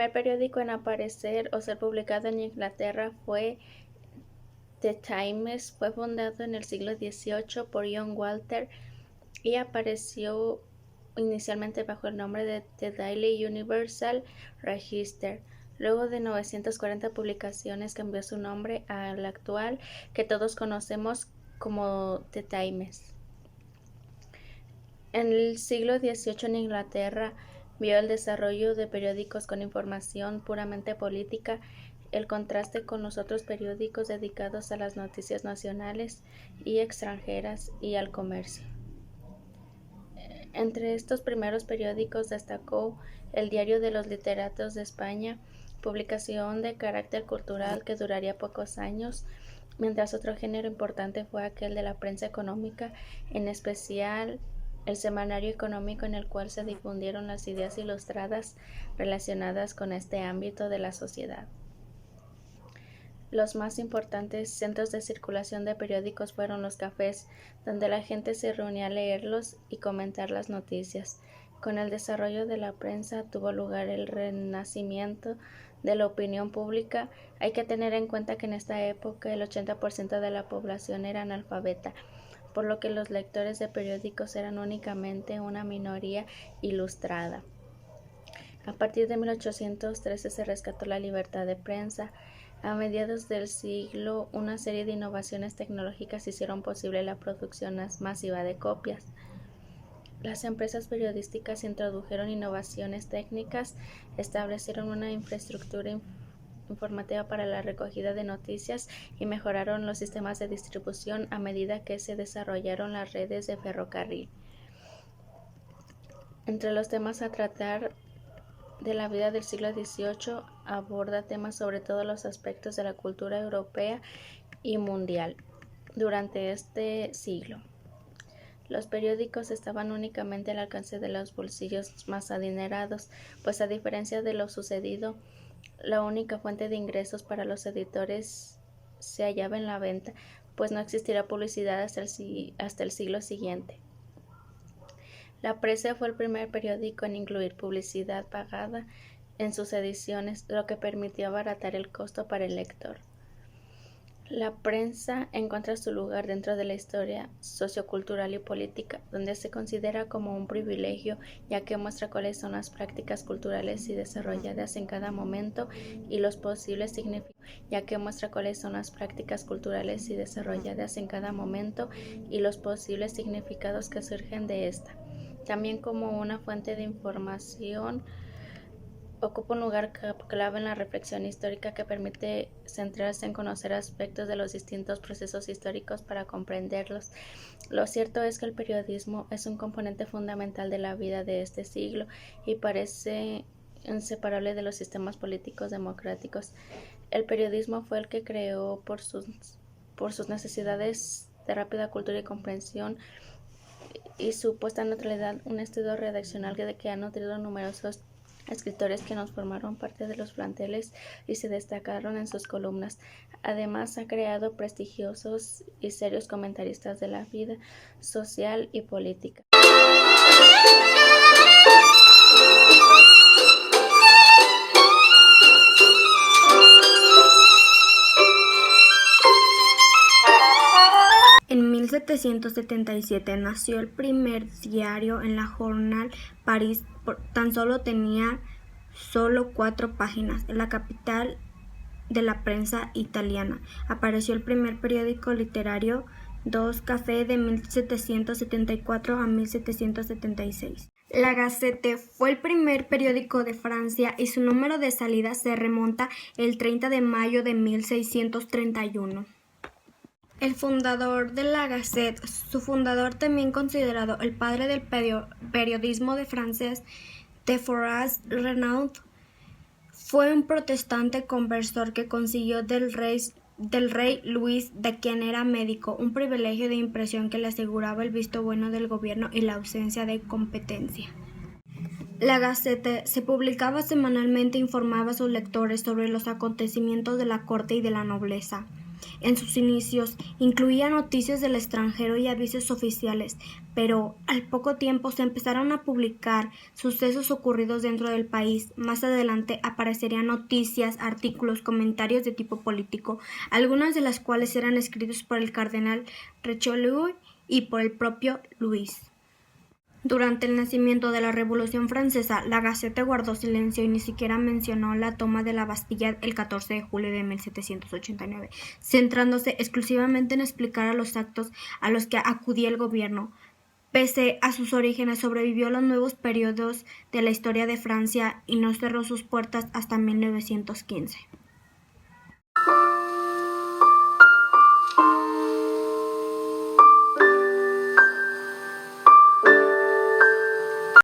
primer periódico en aparecer o ser publicado en Inglaterra fue The Times. Fue fundado en el siglo XVIII por John Walter y apareció inicialmente bajo el nombre de The Daily Universal Register. Luego de 940 publicaciones cambió su nombre al actual, que todos conocemos como The Times. En el siglo XVIII en Inglaterra vio el desarrollo de periódicos con información puramente política, el contraste con los otros periódicos dedicados a las noticias nacionales y extranjeras y al comercio. Entre estos primeros periódicos destacó el Diario de los Literatos de España, publicación de carácter cultural que duraría pocos años, mientras otro género importante fue aquel de la prensa económica, en especial el semanario económico en el cual se difundieron las ideas ilustradas relacionadas con este ámbito de la sociedad. Los más importantes centros de circulación de periódicos fueron los cafés, donde la gente se reunía a leerlos y comentar las noticias. Con el desarrollo de la prensa tuvo lugar el renacimiento de la opinión pública. Hay que tener en cuenta que en esta época el 80% de la población era analfabeta, por lo que los lectores de periódicos eran únicamente una minoría ilustrada. A partir de 1813 se rescató la libertad de prensa. A mediados del siglo, una serie de innovaciones tecnológicas hicieron posible la producción masiva de copias. Las empresas periodísticas introdujeron innovaciones técnicas, establecieron una infraestructura informativa para la recogida de noticias y mejoraron los sistemas de distribución a medida que se desarrollaron las redes de ferrocarril. Entre los temas a tratar de la vida del siglo XVIII aborda temas sobre todos los aspectos de la cultura europea y mundial durante este siglo. Los periódicos estaban únicamente al alcance de los bolsillos más adinerados, pues a diferencia de lo sucedido, la única fuente de ingresos para los editores se hallaba en la venta, pues no existirá publicidad hasta el siglo siguiente. La Presa fue el primer periódico en incluir publicidad pagada en sus ediciones, lo que permitió abaratar el costo para el lector. La prensa encuentra su lugar dentro de la historia sociocultural y política, donde se considera como un privilegio, ya que muestra cuáles son las prácticas culturales y desarrolladas en cada momento y los posibles significados que surgen de esta. También como una fuente de información, ocupa un lugar clave en la reflexión histórica que permite centrarse en conocer aspectos de los distintos procesos históricos para comprenderlos. Lo cierto es que el periodismo es un componente fundamental de la vida de este siglo y parece inseparable de los sistemas políticos democráticos. El periodismo fue el que creó por sus necesidades de rápida cultura y comprensión y su puesta en neutralidad un estudio redaccional que ha nutrido numerosos escritores que nos formaron parte de los planteles y se destacaron en sus columnas. Además, ha creado prestigiosos y serios comentaristas de la vida social y política. En 1777 nació el primer diario en la Journal Paris. Tan solo tenía 4 páginas. En la capital de la prensa italiana apareció el primer periódico literario, Dos Café, de 1774 a 1776. La Gazette fue el primer periódico de Francia y su número de salida se remonta el 30 de mayo de 1631. El fundador de la Gazette, su fundador también considerado el padre del periodismo de francés, Theophorus Renaud, fue un protestante conversor que consiguió del rey Luis, de quien era médico, un privilegio de impresión que le aseguraba el visto bueno del gobierno y la ausencia de competencia. La Gazette se publicaba semanalmente e informaba a sus lectores sobre los acontecimientos de la corte y de la nobleza. En sus inicios incluía noticias del extranjero y avisos oficiales, pero al poco tiempo se empezaron a publicar sucesos ocurridos dentro del país. Más adelante aparecerían noticias, artículos, comentarios de tipo político, algunas de las cuales eran escritos por el cardenal Richelieu y por el propio Luis. Durante el nacimiento de la Revolución Francesa, la Gaceta guardó silencio y ni siquiera mencionó la toma de la Bastilla el 14 de julio de 1789, centrándose exclusivamente en explicar a los actos a los que acudía el gobierno. Pese a sus orígenes, sobrevivió a los nuevos periodos de la historia de Francia y no cerró sus puertas hasta 1915.